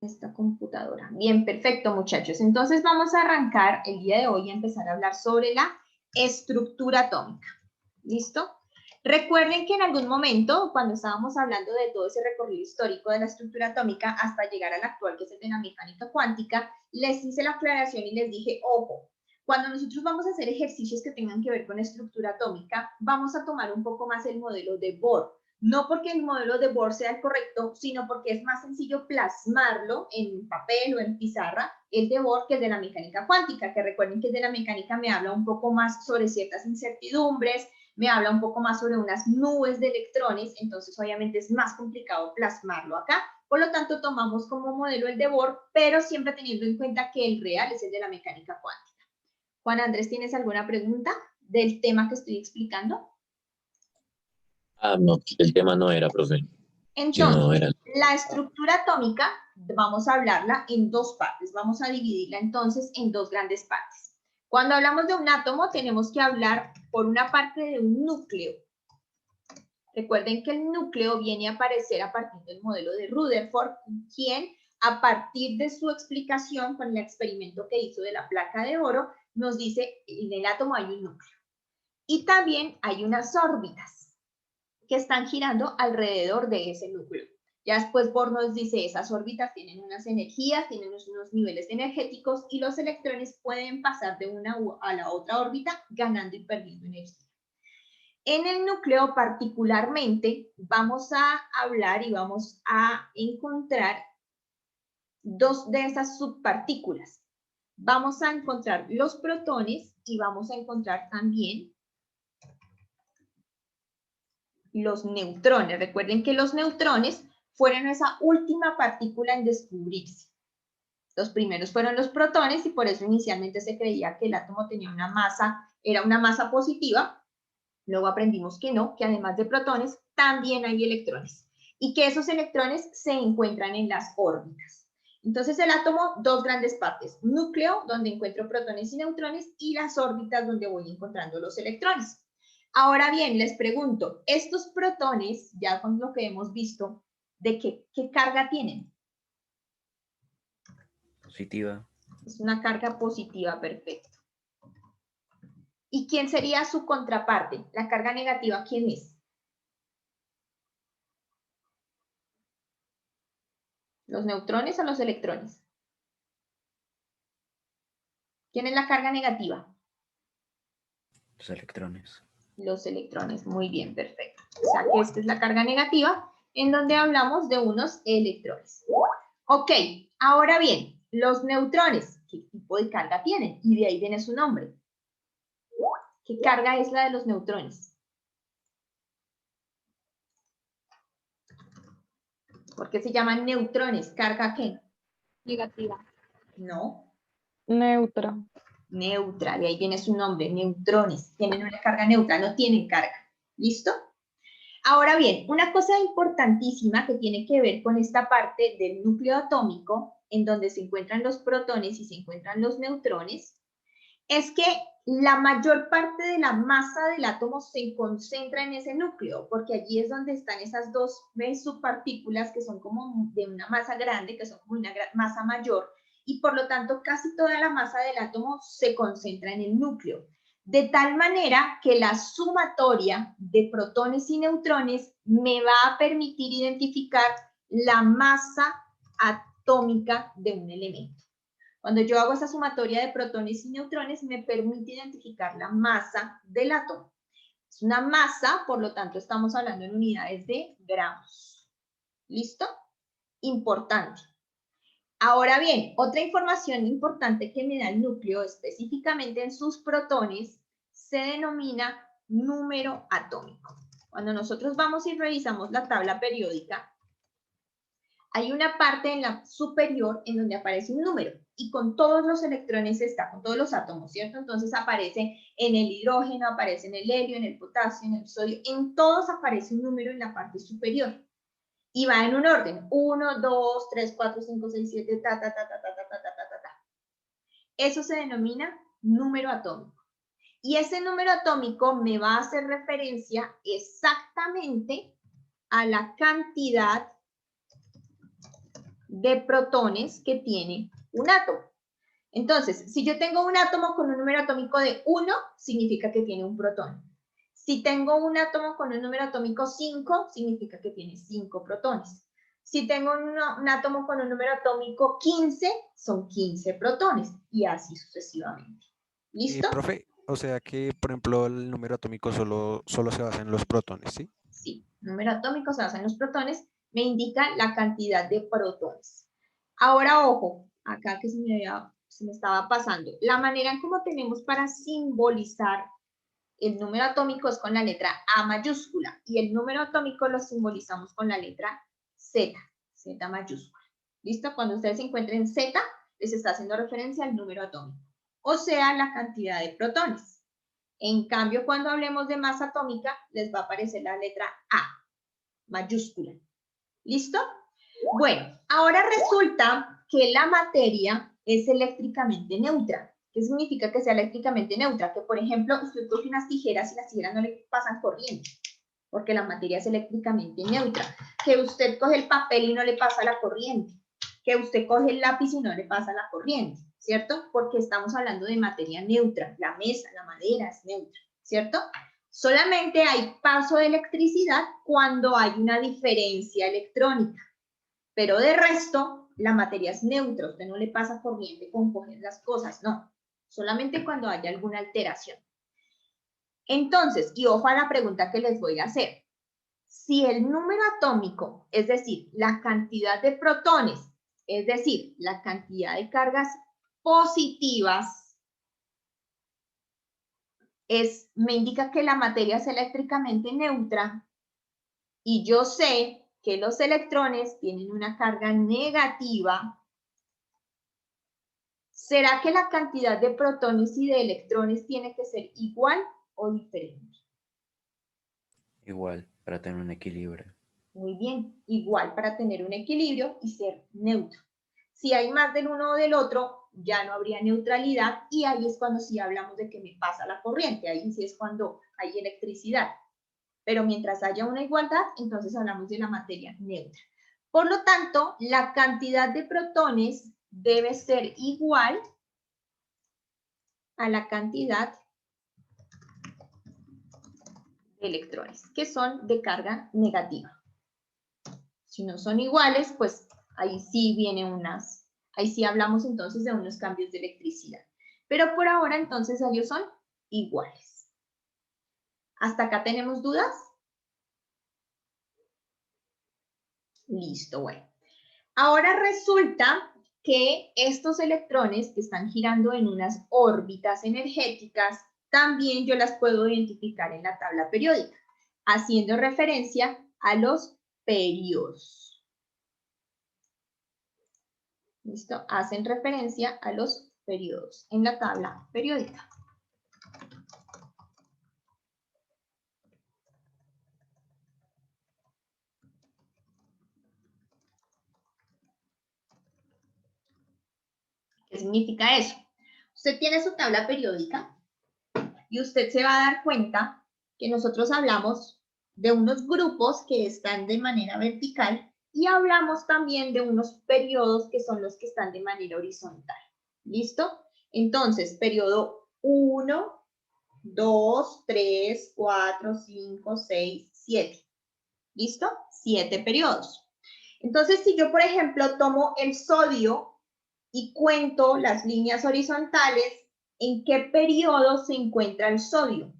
esta computadora. Bien, perfecto, muchachos. Entonces vamos a arrancar el día de hoy a empezar a hablar sobre la estructura atómica. ¿Listo? Recuerden que en algún momento, cuando estábamos hablando de todo ese recorrido histórico de la estructura atómica hasta llegar a la actual, que es el de la mecánica cuántica, les hice la aclaración y les dije, ojo, cuando nosotros vamos a hacer ejercicios que tengan que ver con estructura atómica, vamos a tomar un poco más el modelo de Bohr. No porque el modelo de Bohr sea el correcto, sino porque es más sencillo plasmarlo en papel o en pizarra, el de Bohr, que el de la mecánica cuántica, que recuerden que el de la mecánica me habla un poco más sobre ciertas incertidumbres, me habla un poco más sobre unas nubes de electrones, entonces obviamente es más complicado plasmarlo acá. Por lo tanto, tomamos como modelo el de Bohr, pero siempre teniendo en cuenta que el real es el de la mecánica cuántica. Juan Andrés, ¿tienes alguna pregunta del tema que estoy explicando? Ah, no, el tema no era, profe. Entonces, Sino era... la estructura atómica, vamos a hablarla en dos partes. Vamos a dividirla entonces en dos grandes partes. Cuando hablamos de un átomo, tenemos que hablar por una parte de un núcleo. Recuerden que el núcleo viene a aparecer a partir del modelo de Rutherford, quien a partir de su explicación con el experimento que hizo de la placa de oro, nos dice en el átomo hay un núcleo. Y también hay unas órbitas que están girando alrededor de ese núcleo. Ya después Bohr nos dice, esas órbitas tienen unas energías, tienen unos niveles energéticos y los electrones pueden pasar de una a la otra órbita ganando y perdiendo energía. En el núcleo particularmente vamos a hablar y vamos a encontrar dos de esas subpartículas. Vamos a encontrar los protones y vamos a encontrar también los neutrones. Recuerden que los neutrones fueron esa última partícula en descubrirse. Los primeros fueron los protones y por eso inicialmente se creía que el átomo tenía una masa, era una masa positiva. Luego aprendimos que no, que además de protones también hay electrones y que esos electrones se encuentran en las órbitas. Entonces el átomo, dos grandes partes, núcleo, donde encuentro protones y neutrones, y las órbitas, donde voy encontrando los electrones. Ahora bien, les pregunto, estos protones, ya con lo que hemos visto, ¿de qué carga tienen? Positiva. Es una carga positiva, perfecto. ¿Y quién sería su contraparte? La carga negativa, ¿quién es? ¿Los neutrones o los electrones? ¿Quién es la carga negativa? Los electrones. Los electrones, muy bien, perfecto. O sea que esta es la carga negativa en donde hablamos de unos electrones. Ok, ahora bien, los neutrones, ¿qué tipo de carga tienen? Y de ahí viene su nombre. ¿Qué carga es la de los neutrones? ¿Por qué se llaman neutrones? ¿Carga qué? Negativa. No. Neutra. Neutra, de ahí viene su nombre, neutrones. Tienen una carga neutra, no tienen carga. ¿Listo? Ahora bien, una cosa importantísima que tiene que ver con esta parte del núcleo atómico, en donde se encuentran los protones y se encuentran los neutrones, es que la mayor parte de la masa del átomo se concentra en ese núcleo, porque allí es donde están esas dos subpartículas que son como de una masa grande, que son como una masa mayor, y por lo tanto casi toda la masa del átomo se concentra en el núcleo. De tal manera que la sumatoria de protones y neutrones me va a permitir identificar la masa atómica de un elemento. Cuando yo hago esa sumatoria de protones y neutrones, me permite identificar la masa del átomo. Es una masa, por lo tanto, estamos hablando en unidades de gramos. ¿Listo? Importante. Ahora bien, otra información importante que me da el núcleo, específicamente en sus protones, se denomina número atómico. Cuando nosotros vamos y revisamos la tabla periódica, hay una parte en la superior en donde aparece un número y con todos los electrones está, con todos los átomos, ¿cierto? Entonces aparece en el hidrógeno, aparece en el helio, en el potasio, en el sodio, en todos aparece un número en la parte superior. Y va en un orden, 1, 2, 3, 4, 5, 6, 7, ta, ta, ta, ta, ta, ta, ta, ta, ta, ta. Eso se denomina número atómico. Y ese número atómico me va a hacer referencia exactamente a la cantidad de protones que tiene un átomo. Entonces, si yo tengo un átomo con un número atómico de 1, significa que tiene un protón. Si tengo un átomo con un número atómico 5, significa que tiene 5 protones. Si tengo un átomo con un número atómico 15, son 15 protones, y así sucesivamente. ¿Listo? Profe, o sea que, por ejemplo, el número atómico solo se basa en los protones, ¿sí? Sí, número atómico se basa en los protones, me indica la cantidad de protones. Ahora, ojo, acá que se me estaba pasando. La manera en cómo tenemos para simbolizar el número atómico es con la letra A mayúscula, y el número atómico lo simbolizamos con la letra Z, Z mayúscula. ¿Listo? Cuando ustedes se encuentren Z, les está haciendo referencia al número atómico, o sea, la cantidad de protones. En cambio, cuando hablemos de masa atómica, les va a aparecer la letra A, mayúscula. ¿Listo? Bueno, ahora resulta que la materia es eléctricamente neutra. ¿Qué significa que sea eléctricamente neutra? Que, por ejemplo, usted coge unas tijeras y las tijeras no le pasan corriente, porque la materia es eléctricamente neutra. Que usted coge el papel y no le pasa la corriente. Que usted coge el lápiz y no le pasa la corriente, ¿cierto? Porque estamos hablando de materia neutra. La mesa, la madera es neutra, ¿cierto? Solamente hay paso de electricidad cuando hay una diferencia electrónica. Pero de resto, la materia es neutra. Usted no le pasa corriente con coger las cosas, no. Solamente cuando haya alguna alteración. Entonces, y ojo a la pregunta que les voy a hacer. Si el número atómico, es decir, la cantidad de protones, es decir, la cantidad de cargas positivas, me indica que la materia es eléctricamente neutra, y yo sé que los electrones tienen una carga negativa, ¿será que la cantidad de protones y de electrones tiene que ser igual o diferente? Igual, para tener un equilibrio. Muy bien, igual para tener un equilibrio y ser neutro. Si hay más del uno o del otro, ya no habría neutralidad, y ahí es cuando sí hablamos de que me pasa la corriente, ahí sí es cuando hay electricidad. Pero mientras haya una igualdad, entonces hablamos de la materia neutra. Por lo tanto, la cantidad de protones debe ser igual a la cantidad de electrones, que son de carga negativa. Si no son iguales, pues ahí sí ahí sí hablamos entonces de unos cambios de electricidad. Pero por ahora entonces ellos son iguales. ¿Hasta acá tenemos dudas? Listo, bueno. Ahora resulta que estos electrones que están girando en unas órbitas energéticas, también yo las puedo identificar en la tabla periódica, haciendo referencia a los periodos. ¿Listo? Hacen referencia a los periodos en la tabla periódica. ¿Qué significa eso? Usted tiene su tabla periódica y usted se va a dar cuenta que nosotros hablamos de unos grupos que están de manera vertical y hablamos también de unos periodos que son los que están de manera horizontal. ¿Listo? Entonces, periodo 1, 2, 3, 4, 5, 6, 7. ¿Listo? 7 periodos. Entonces, si yo, por ejemplo, tomo el sodio y cuento las líneas horizontales, ¿en qué periodo se encuentra el sodio?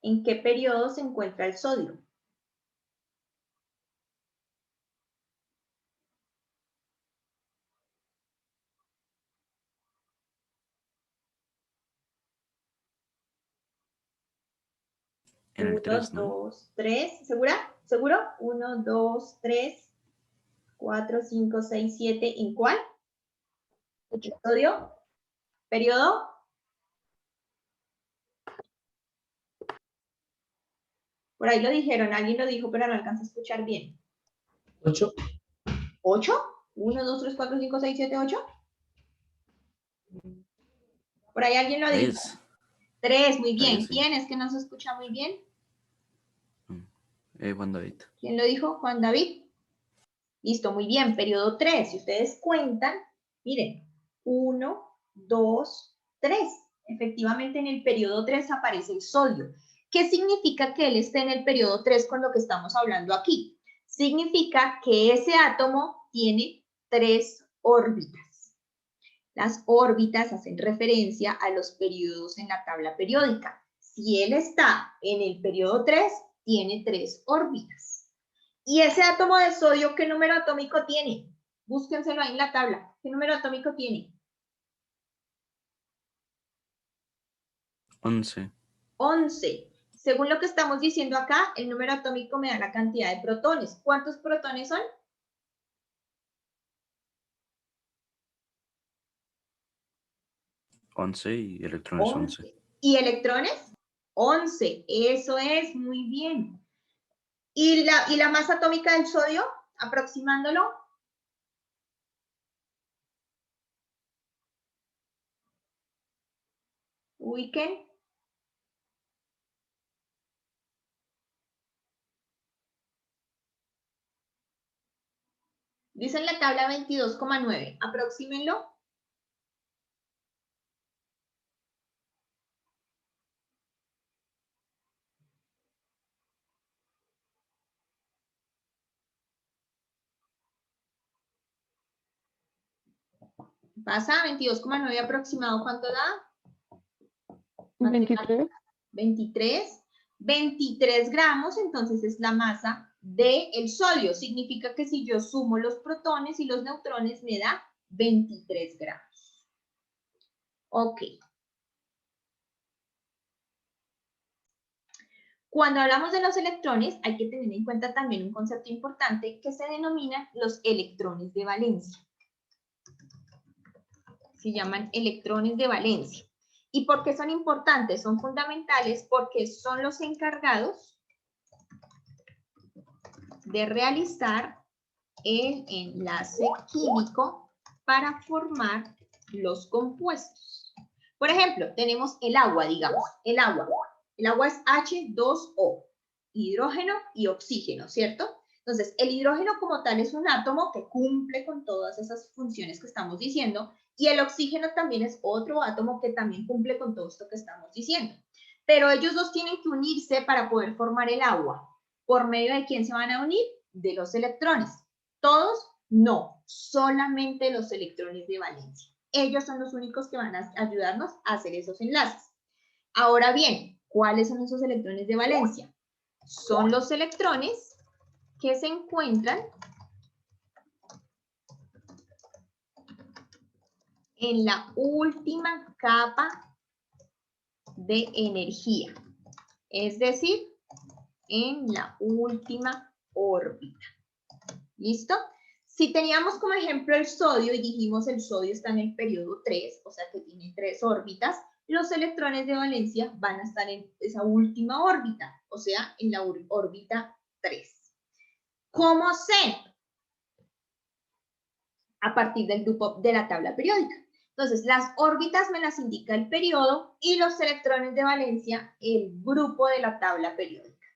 ¿En qué periodo se encuentra el sodio? En el 1, 3, ¿no? 2, 3. ¿Segura? ¿Seguro? 1, 2, 3, 4, 5, 6, 7. ¿En cuál? ¿El sodio? ¿Periodo? Por ahí lo dijeron, alguien lo dijo, pero no alcanza a escuchar bien. 8. ¿8? 1, 2, 3, 4, 5, 6, 7, 8. ¿Por ahí alguien lo dijo? 3. 3, muy bien. Tres, sí. ¿Quién es que no se escucha muy bien? Juan David. ¿Quién lo dijo? Juan David. Listo, muy bien. Periodo 3. Si ustedes cuentan, miren, 1, 2, 3. Efectivamente, en el periodo 3 aparece el sodio. ¿Qué significa que él esté en el periodo 3 con lo que estamos hablando aquí? Significa que ese átomo tiene 3 órbitas. Las órbitas hacen referencia a los periodos en la tabla periódica. Si él está en el periodo 3, tiene 3 órbitas. ¿Y ese átomo de sodio qué número atómico tiene? Búsquenselo ahí en la tabla. ¿Qué número atómico tiene? 11. 11. Según lo que estamos diciendo acá, el número atómico me da la cantidad de protones. ¿Cuántos protones son? 11 y electrones 11. ¿Y electrones? 11. Eso es, muy bien. ¿Y la masa atómica del sodio? Aproximándolo. Ubiquen. Dice en la tabla 22,9. Aproxímenlo. Pasa 22,9 aproximado. ¿Cuánto da? 23. 23. 23 gramos, entonces es la masa del sodio. Significa que si yo sumo los protones y los neutrones me da 23 gramos. Ok. Cuando hablamos de los electrones, hay que tener en cuenta también un concepto importante que se denominan los electrones de valencia. Se llaman electrones de valencia. ¿Y por qué son importantes? Son fundamentales porque son los encargados de realizar el enlace químico para formar los compuestos. Por ejemplo, tenemos el agua, digamos, el agua. El agua es H2O, hidrógeno y oxígeno, ¿cierto? Entonces, el hidrógeno como tal es un átomo que cumple con todas esas funciones que estamos diciendo, y el oxígeno también es otro átomo que también cumple con todo esto que estamos diciendo. Pero ellos dos tienen que unirse para poder formar el agua. ¿Por medio de quién se van a unir? De los electrones. ¿Todos? No, solamente los electrones de valencia. Ellos son los únicos que van a ayudarnos a hacer esos enlaces. Ahora bien, ¿cuáles son esos electrones de valencia? Son los electrones que se encuentran en la última capa de energía, es decir, en la última órbita. ¿Listo? Si teníamos como ejemplo el sodio y dijimos el sodio está en el periodo 3, o sea que tiene 3 órbitas, los electrones de valencia van a estar en esa última órbita, o sea, en la órbita 3. ¿Cómo sé? A partir del grupo de la tabla periódica. Entonces, las órbitas me las indica el periodo y los electrones de valencia el grupo de la tabla periódica.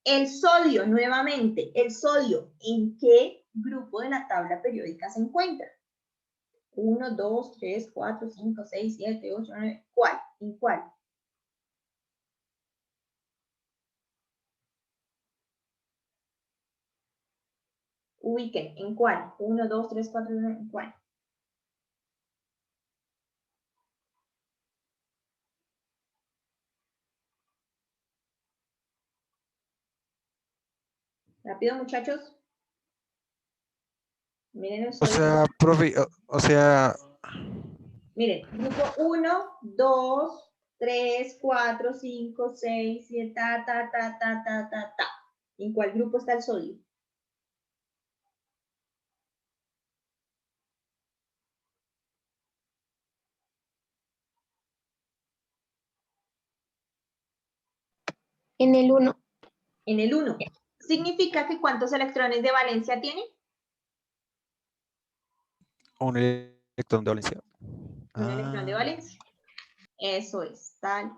El sodio, nuevamente, el sodio, ¿en qué grupo de la tabla periódica se encuentra? 1, 2, 3, 4, 5, 6, 7, 8, 9, ¿cuál? ¿En cuál? Ubiquen, ¿en cuál? 1, 2, 3, 4, 9, ¿en cuál? Rápido, muchachos. Miren el O sodio. sea, profe, o sea, Miren, grupo 1, 2, 3, 4, 5, 6, 7, ta. ¿En cuál grupo está el sodio? En el 1. En el 1. ¿Significa que cuántos electrones de valencia tiene? un electrón de valencia. Un electrón de valencia. Eso es, tal